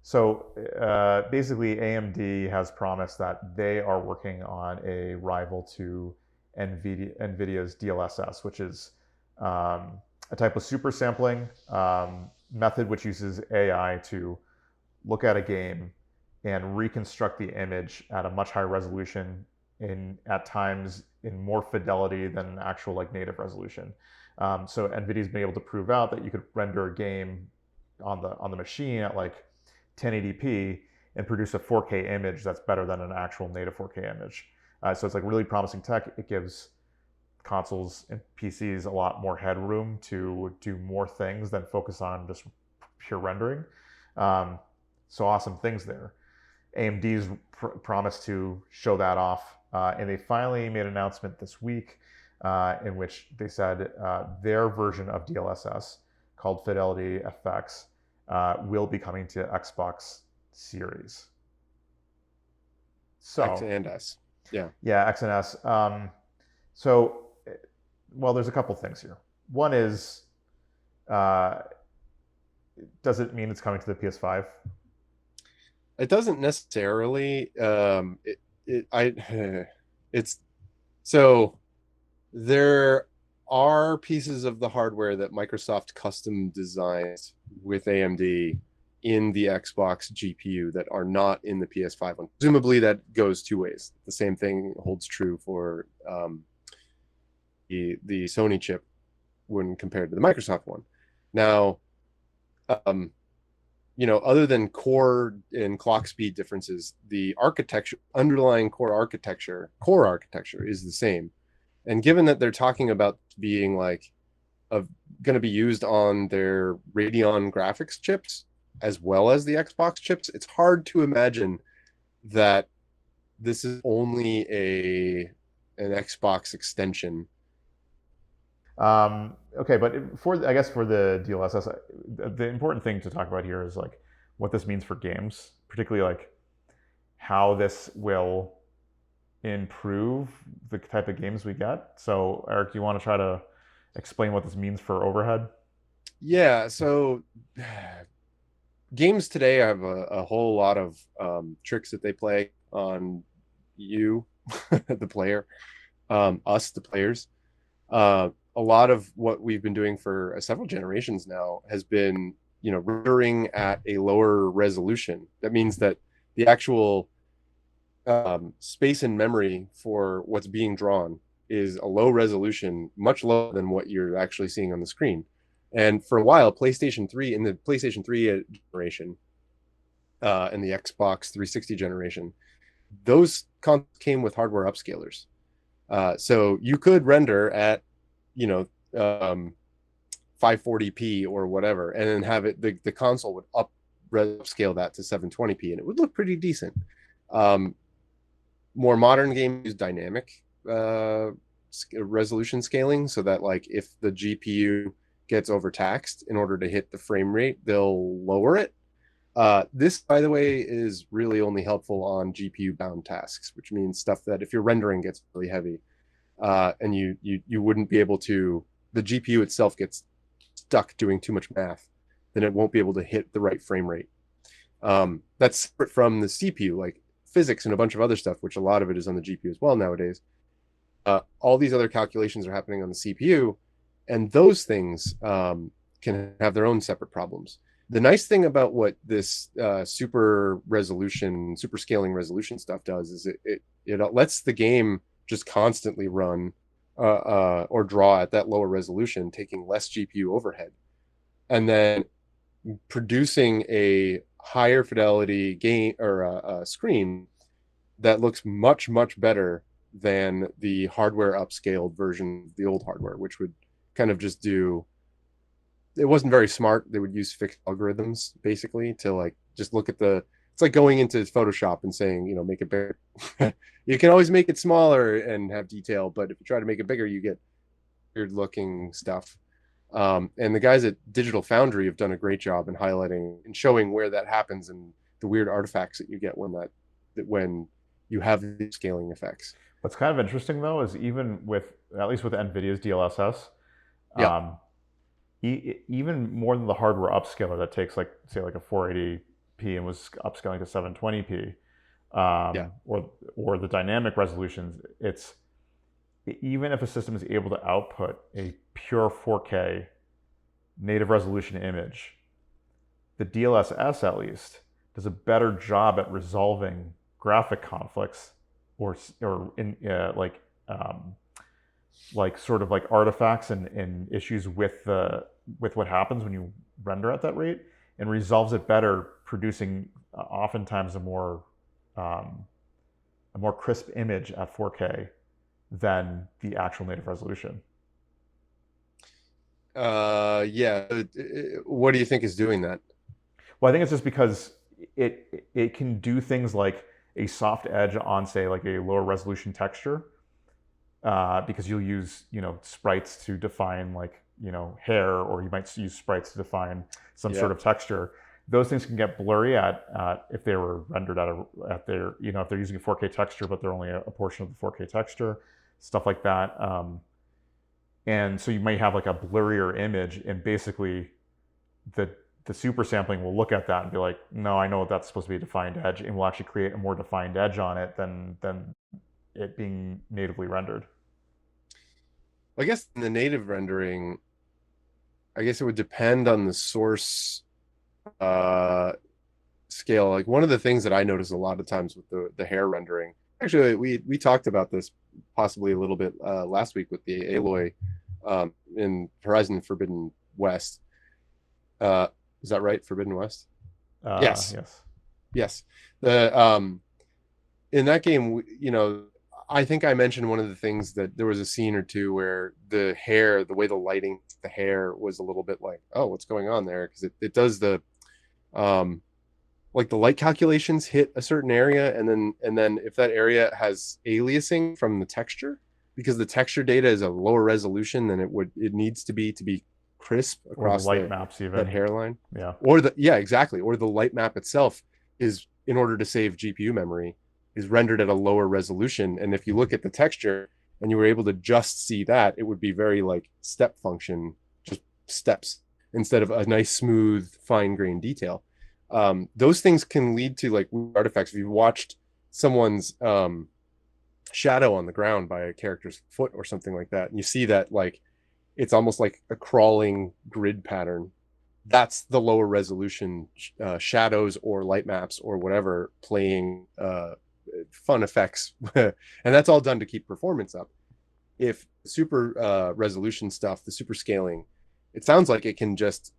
So basically, AMD has promised that they are working on a rival to NVIDIA's DLSS, which is a type of super sampling method which uses AI to look at a game and reconstruct the image at a much higher resolution in at times in more fidelity than actual like native resolution. So NVIDIA's been able to prove out that you could render a game on the machine at like 1080p and produce a 4K image that's better than an actual native 4K image. So it's like really promising tech. It gives consoles and PCs a lot more headroom to do more things than focus on just pure rendering. So awesome things there. AMD's promised to show that off, and they finally made an announcement this week in which they said their version of DLSS called FidelityFX will be coming to Xbox Series. So X and S. Yeah. Yeah, X and S. So, well, there's a couple things here. One is, uh, does it mean it's coming to the PS5? It doesn't necessarily. It's so there are pieces of the hardware that Microsoft custom designs with AMD in the Xbox GPU that are not in the PS5 one. Presumably, that goes two ways. The same thing holds true for the Sony chip when compared to the Microsoft one. Now, other than core and clock speed differences, the architecture, underlying core architecture is the same. And given that they're talking about being like going to be used on their Radeon graphics chips as well as the Xbox chips, it's hard to imagine that this is only an Xbox extension. Okay, but I guess for the DLSS, the important thing to talk about here is like what this means for games, particularly like how this will improve the type of games we get. So, Eric, do you want to try to explain what this means for overhead? Yeah, so games today have a whole lot of tricks that they play on you, the player, us, the players. A lot of what we've been doing for several generations now has been, rendering at a lower resolution. That means that the actual space and memory for what's being drawn is a low resolution, much lower than what you're actually seeing on the screen. And for a while, PlayStation 3 in the PlayStation 3 generation and the Xbox 360 generation, those came with hardware upscalers. So you could render at 540p or whatever, and then have it the console would upscale that to 720p, and it would look pretty decent. More modern games use dynamic resolution scaling, so that like if the GPU gets overtaxed in order to hit the frame rate, they'll lower it. This, by the way, is really only helpful on GPU bound tasks, which means stuff that if your rendering gets really heavy, and you wouldn't be able to, the GPU itself gets stuck doing too much math, then it won't be able to hit the right frame rate. That's separate from the CPU, like physics and a bunch of other stuff, which a lot of it is on the GPU as well nowadays. All these other calculations are happening on the CPU, and those things can have their own separate problems. The nice thing about what this super scaling resolution stuff does is it lets the game just constantly run or draw at that lower resolution, taking less GPU overhead, and then producing a higher fidelity game or a screen that looks much, much better than the hardware upscaled version of the old hardware, which would kind of just do, it wasn't very smart. They would use fixed algorithms basically to like just look at it's like going into Photoshop and saying, make it bigger. You can always make it smaller and have detail, but if you try to make it bigger, you get weird looking stuff. And the guys at Digital Foundry have done a great job in highlighting and showing where that happens and the weird artifacts that you get when you have the scaling effects. What's kind of interesting though is even at least with NVIDIA's DLSS, Yeah. even more than the hardware upscaler that takes like say like a 480 and was upscaling to 720p, Yeah. or the dynamic resolutions, it's even if a system is able to output a pure 4K native resolution image, the DLSS at least does a better job at resolving graphic conflicts or in like sort of like artifacts and issues with what happens when you render at that rate, and resolves it better, producing oftentimes um, a more crisp image at 4K than the actual native resolution. Yeah. What do you think is doing that? Well, I think it's just because it can do things like a soft edge on, say, like a lower resolution texture, because you'll use sprites to define, like, hair, or you might use sprites to define some Yeah. sort of texture. Those things can get blurry if they were rendered at their, if they're using a 4K texture but they're only a portion of the 4K texture, stuff like that. And so you might have like a blurrier image, and basically the super sampling will look at that and be like, no, I know what that's supposed to be, a defined edge, and will actually create a more defined edge on it than it being natively rendered. I guess in the native rendering, I guess it would depend on the source uh scale. Like one of the things that I notice a lot of times with the hair rendering, actually we talked about this possibly a little bit last week with the Aloy in Horizon Forbidden West. Uh is that right? Forbidden West? Yes. Yes. Yes. The in that game, I think I mentioned one of the things that there was a scene or two where the hair, the way the lighting, the hair was a little bit like, oh, what's going on there? Because it does the um like the light calculations hit a certain area, and then if that area has aliasing from the texture, because the texture data is a lower resolution than it needs to be crisp Or the across light maps that even. hairline, Yeah. or exactly, or the light map itself is, in order to save GPU memory, is rendered at a lower resolution. And if you look at the texture and you were able to just see that, it would be very like step function, just steps, instead of a nice smooth fine grained detail. Those things can lead to like artifacts. If you've watched someone's shadow on the ground by a character's foot or something like that, and you see that, like, it's almost like a crawling grid pattern, that's the lower resolution shadows or light maps or whatever playing fun effects. And that's all done to keep performance up. If super resolution stuff, the super scaling, it sounds like it can just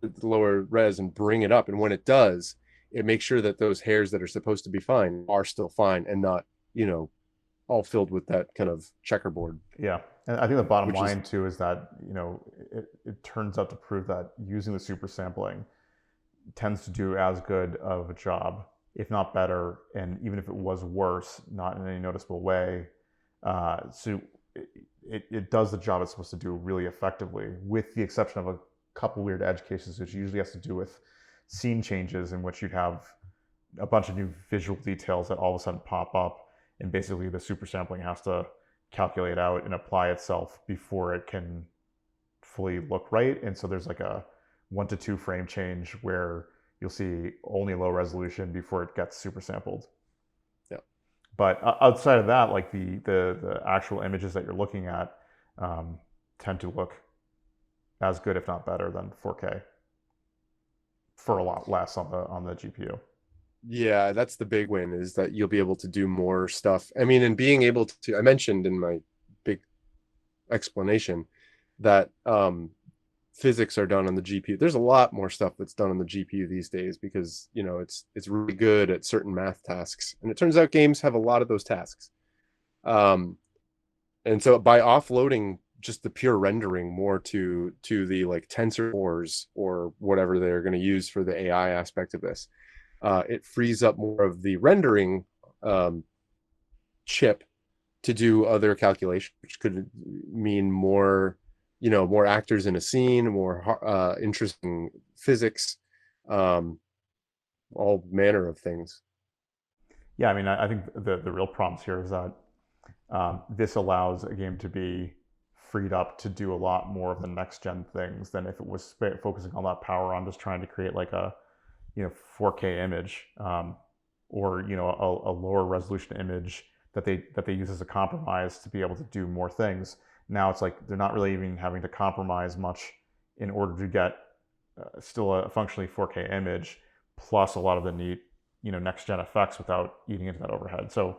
the lower res and bring it up, and when it does, it makes sure that those hairs that are supposed to be fine are still fine, and not all filled with that kind of checkerboard. Yeah. And I think the bottom Which is, line too is that it turns out to prove that using the super sampling tends to do as good of a job, if not better, and even if it was worse, not in any noticeable way. So it does the job it's supposed to do really effectively, with the exception of a couple weird edge cases, which usually has to do with scene changes, in which you'd have a bunch of new visual details that all of a sudden pop up, and basically the super sampling has to calculate out and apply itself before it can fully look right. And so there's like a 1 to 2 frame change where you'll see only low resolution before it gets super sampled. yeah. But outside of that, like the actual images that you're looking at tend to look as good, if not better, than 4K for a lot less on the GPU. Yeah, that's the big win, is that you'll be able to do more stuff. I mean, and being able to, I mentioned in my big explanation that physics are done on the GPU. There's a lot more stuff that's done on the GPU these days, because it's really good at certain math tasks, and it turns out games have a lot of those tasks. And so by offloading just the pure rendering more to the like tensor cores or whatever they're going to use for the AI aspect of this, it frees up more of the rendering chip to do other calculations, which could mean more, more actors in a scene, more interesting physics, all manner of things. Yeah, I mean, I think the real promise here is that this allows a game to be freed up to do a lot more of the next gen things than if it was focusing all that power on just trying to create like a 4K image, or a lower resolution image that they use as a compromise to be able to do more things. Now it's like they're not really even having to compromise much in order to get still a functionally 4K image, plus a lot of the neat next gen effects without eating into that overhead. So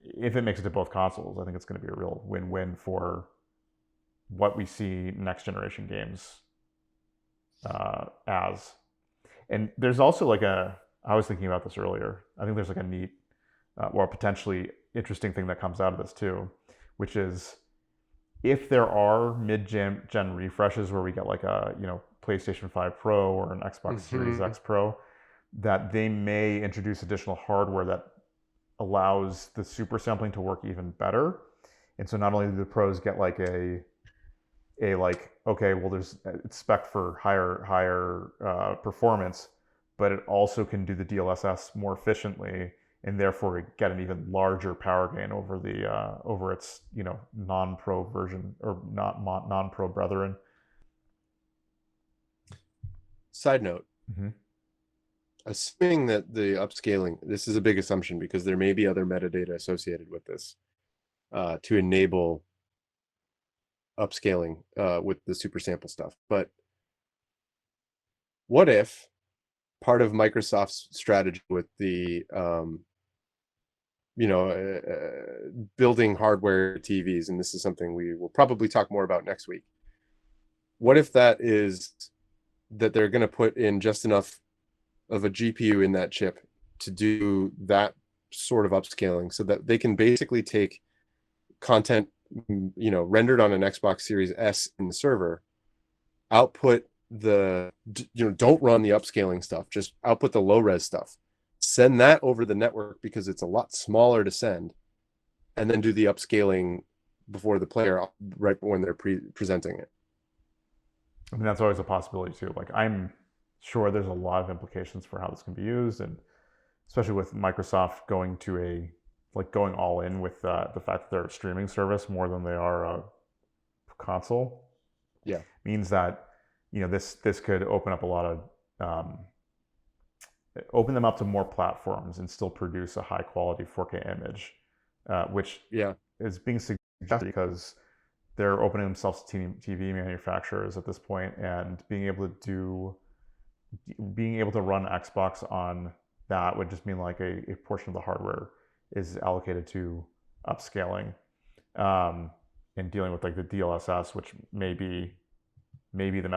if it makes it to both consoles, I think it's going to be a real win-win for what we see next generation games as. And there's also I was thinking about this earlier. I think there's like a neat or potentially interesting thing that comes out of this too, which is if there are mid-gen refreshes where we get like a PlayStation 5 Pro or an Xbox Series X Pro, that they may introduce additional hardware that allows the super sampling to work even better. And so not only do the pros get like a like, okay, well it's spec for higher performance, but it also can do the DLSS more efficiently, and therefore get an even larger power gain over the over its non-pro version or not non-pro brethren. Side note, Mm-hmm. assuming that the upscaling, this is a big assumption because there may be other metadata associated with this to enable upscaling with the super sample stuff. But what if part of Microsoft's strategy with the building hardware TVs, and this is something we will probably talk more about next week, what if that is that they're going to put in just enough of a GPU in that chip to do that sort of upscaling so that they can basically take content rendered on an Xbox Series S in the server, output the don't run the upscaling stuff, just output the low res stuff, send that over the network because it's a lot smaller to send, and then do the upscaling before the player right when they're presenting it. I mean, that's always a possibility too. Like, I'm sure there's a lot of implications for how this can be used, and especially with Microsoft going all in with the fact that they're a streaming service more than they are a console. Yeah, means that this could open up a lot of open them up to more platforms and still produce a high quality 4K image, which is being suggested because they're opening themselves to TV manufacturers at this point, and being able to run Xbox on that would just mean like a portion of the hardware is allocated to upscaling and dealing with like the DLSS, which may be the